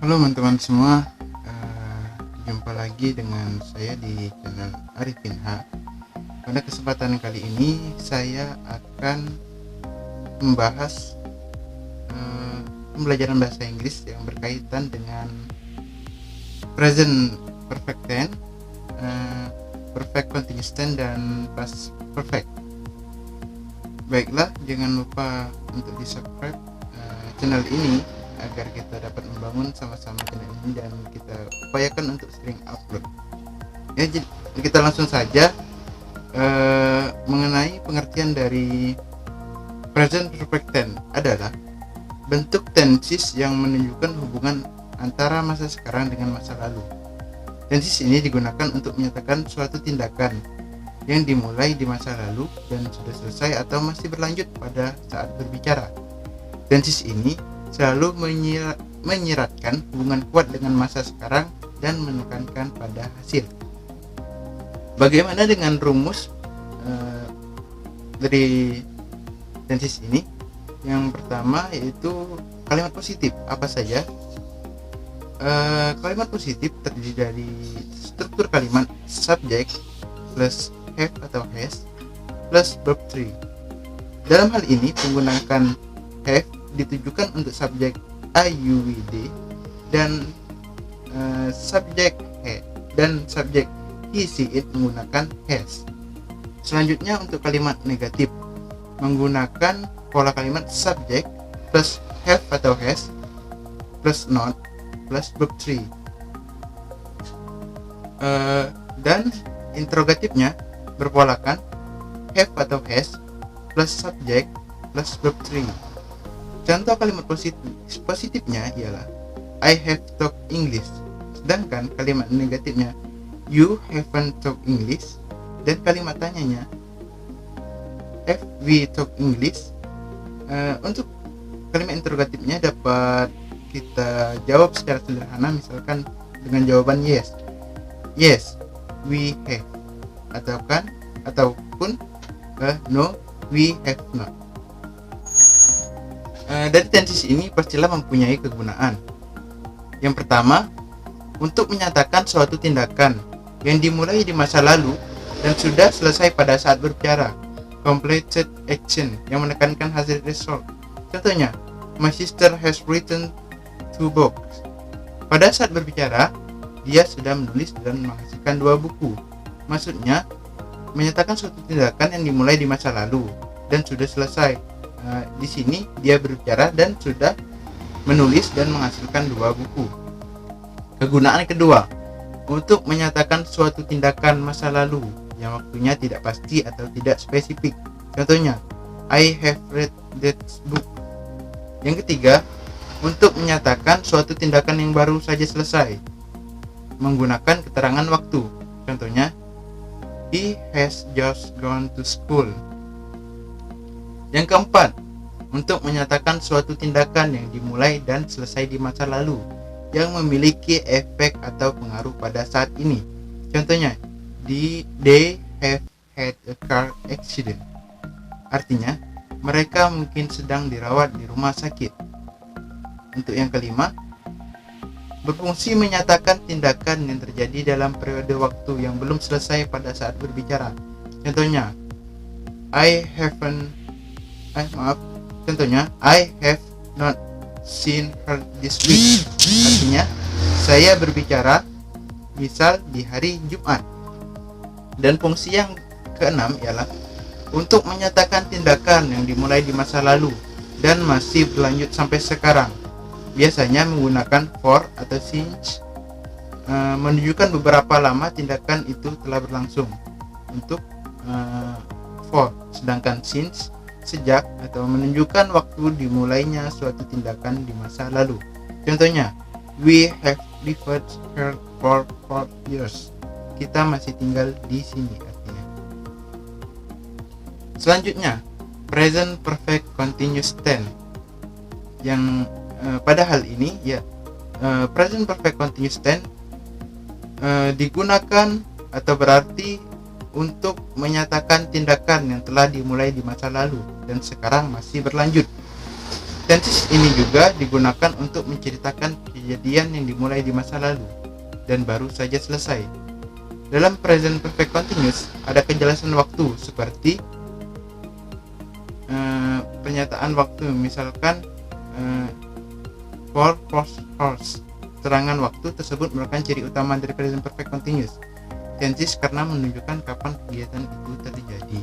Halo teman-teman semua, jumpa lagi dengan saya di channel Arifin H. Pada kesempatan kali ini saya akan membahas pembelajaran bahasa Inggris yang berkaitan dengan present perfect tense, perfect continuous tense, dan past perfect. Baiklah, jangan lupa untuk di subscribe channel ini agar kita dapat membangun sama-sama channel ini dan kita upayakan untuk sering upload. Ya, kita langsung saja mengenai pengertian dari present perfect tense adalah bentuk tenses yang menunjukkan hubungan antara masa sekarang dengan masa lalu. Tenses ini digunakan untuk menyatakan suatu tindakan yang dimulai di masa lalu dan sudah selesai atau masih berlanjut pada saat berbicara. Tenses ini selalu menyiratkan hubungan kuat dengan masa sekarang dan menekankan pada hasil. Bagaimana dengan rumus dari tenses ini? Yang pertama yaitu kalimat positif. Apa saja? Kalimat positif terdiri dari struktur kalimat subject plus have atau has plus verb 3. Dalam hal ini menggunakan have ditujukan untuk subjek IUWD dan subjek he dan subjek he she it menggunakan has. Selanjutnya untuk kalimat negatif menggunakan pola kalimat subjek plus have atau has plus not plus verb 3. Dan interrogatifnya berpolakan have atau has plus subjek plus verb 3. Contoh kalimat positifnya ialah I have talked English, sedangkan kalimat negatifnya you haven't talked English, dan kalimat tanyanya have we talked English. Untuk kalimat interrogatifnya dapat kita jawab secara sederhana, misalkan dengan jawaban yes, yes we have, ataupun no we have not. Dari tenses ini pastilah mempunyai kegunaan. Yang pertama, untuk menyatakan suatu tindakan yang dimulai di masa lalu dan sudah selesai pada saat berbicara, completed action, yang menekankan hasil result. Contohnya, my sister has written 2 books. Pada saat berbicara, dia sudah menulis dan menghasilkan 2 buku. Maksudnya, menyatakan suatu tindakan yang dimulai di masa lalu dan sudah selesai. Di sini dia berbicara dan sudah menulis dan menghasilkan 2 buku. Kegunaan kedua, untuk menyatakan suatu tindakan masa lalu yang waktunya tidak pasti atau tidak spesifik. Contohnya, I have read that book. Yang ketiga, untuk menyatakan suatu tindakan yang baru saja selesai menggunakan keterangan waktu. Contohnya, he has just gone to school. Yang keempat, untuk menyatakan suatu tindakan yang dimulai dan selesai di masa lalu yang memiliki efek atau pengaruh pada saat ini. Contohnya, they have had a car accident. Artinya, mereka mungkin sedang dirawat di rumah sakit. Untuk yang kelima, berfungsi menyatakan tindakan yang terjadi dalam periode waktu yang belum selesai pada saat berbicara. Contohnya, Contohnya, I have not seen her this week. Artinya, saya berbicara misal di hari Jumat. Dan fungsi yang keenam ialah untuk menyatakan tindakan yang dimulai di masa lalu dan masih berlanjut sampai sekarang. Biasanya menggunakan for atau since, menunjukkan beberapa lama tindakan itu telah berlangsung. Untuk for, sedangkan since sejak atau menunjukkan waktu dimulainya suatu tindakan di masa lalu. Contohnya, we have lived here for 4 years. Kita masih tinggal di sini artinya. Selanjutnya, present perfect continuous tense. Yang pada hal ini ya present perfect continuous tense digunakan atau berarti untuk menyatakan tindakan yang telah dimulai di masa lalu dan sekarang masih berlanjut. Tenses ini juga digunakan untuk menceritakan kejadian yang dimulai di masa lalu dan baru saja selesai. Dalam present perfect continuous ada kejelasan waktu seperti pernyataan waktu, misalkan 4 hours. Serangan waktu tersebut merupakan ciri utama dari present perfect continuous tenses karena menunjukkan kapan kegiatan itu terjadi.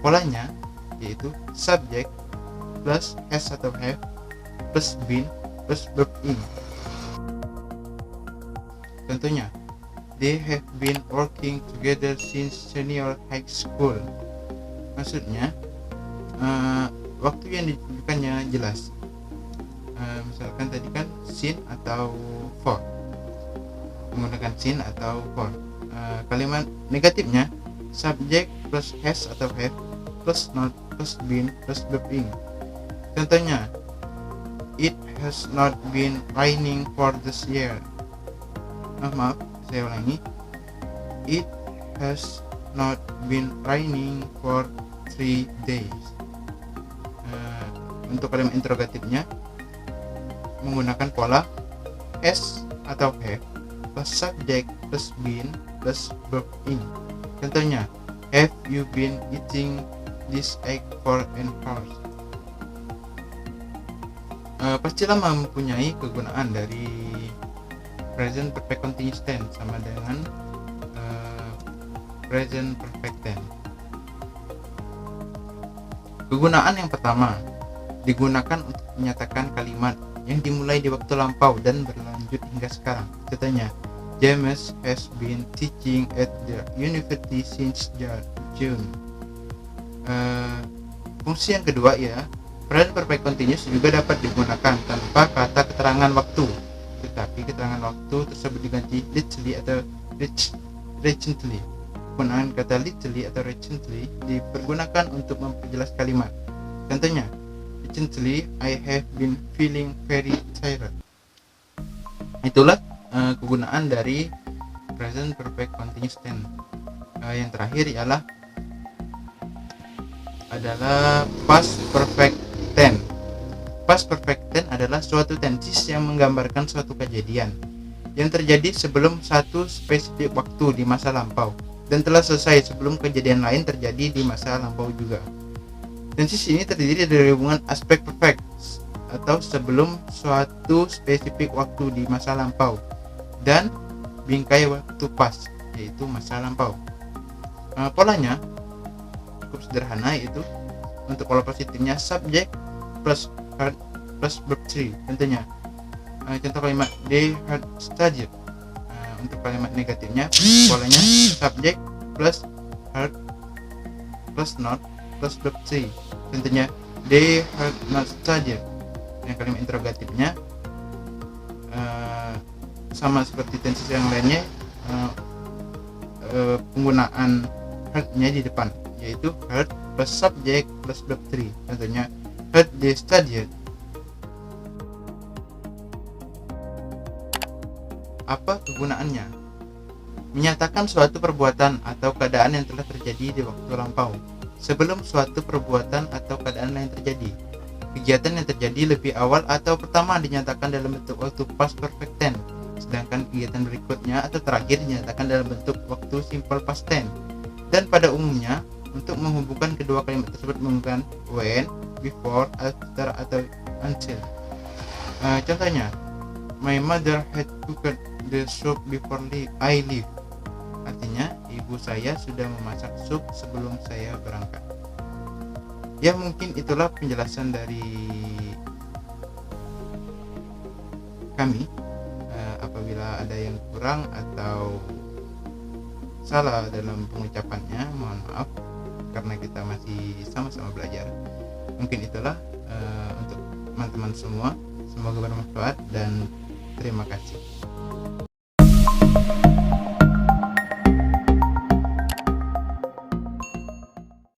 Polanya yaitu subject plus has atau have plus been plus verb in. Contohnya, they have been working together since senior high school. Maksudnya waktu yang ditunjukkannya jelas. Misalkan tadi kan sin atau for, menggunakan sin atau for. Kalimat negatifnya subject plus has atau have plus not plus been plus verb in. Contohnya, it has not been raining for this year. Maaf, saya ulangi. It has not been raining for 3 days. Untuk kalimat interrogatifnya menggunakan pola has atau have plus subject plus been plus verb in. Contohnya, have you been eating this egg for an hour? Pastilah mempunyai kegunaan dari present perfect continuous tense sama dengan present perfect tense. Kegunaan yang pertama digunakan untuk menyatakan kalimat yang dimulai di waktu lampau dan berlanjut hingga sekarang. Contohnya, James has been teaching at the university since June. Fungsi yang kedua ya, present perfect continuous juga dapat digunakan tanpa kata keterangan waktu, tetapi keterangan waktu tersebut diganti lately atau recently. Penggunaan kata lately atau recently dipergunakan untuk memperjelas kalimat. Contohnya, recently I have been feeling very tired. Itulah kegunaan dari present perfect continuous tense. Yang terakhir adalah past perfect tense. Past perfect tense adalah suatu tenses yang menggambarkan suatu kejadian yang terjadi sebelum satu spesifik waktu di masa lampau dan telah selesai sebelum kejadian lain terjadi di masa lampau juga. Tenses ini terdiri dari hubungan aspek perfect atau sebelum suatu spesifik waktu di masa lampau dan bingkai waktu past yaitu masa lampau. Polanya cukup sederhana, yaitu untuk pola positifnya subject plus heard plus verb 3. Contohnya, contoh kalimat they had studied. Untuk kalimat negatifnya polanya subject plus heard plus not plus verb 3. Contohnya, they had not studied. Yang kalimat interrogatifnya sama seperti tenses yang lainnya, penggunaan heard-nya di depan, yaitu heard plus subject plus verb 3. Contohnya, heard they studied. Apa kegunaannya? Menyatakan suatu perbuatan atau keadaan yang telah terjadi di waktu lampau sebelum suatu perbuatan atau keadaan lain terjadi. Kegiatan yang terjadi lebih awal atau pertama dinyatakan dalam bentuk waktu past perfect tense, sedangkan kegiatan berikutnya atau terakhir dinyatakan dalam bentuk waktu simple past tense. Dan pada umumnya untuk menghubungkan kedua kalimat tersebut menggunakan when, before, after, atau until. Contohnya, my mother had cooked the soup before I leave. Artinya, ibu saya sudah memasak sup sebelum saya berangkat. Ya, mungkin itulah penjelasan dari kami. Apabila ada yang kurang atau salah dalam pengucapannya, mohon maaf karena kita masih sama-sama belajar. Mungkin itulah untuk teman-teman semua. Semoga bermanfaat dan terima kasih.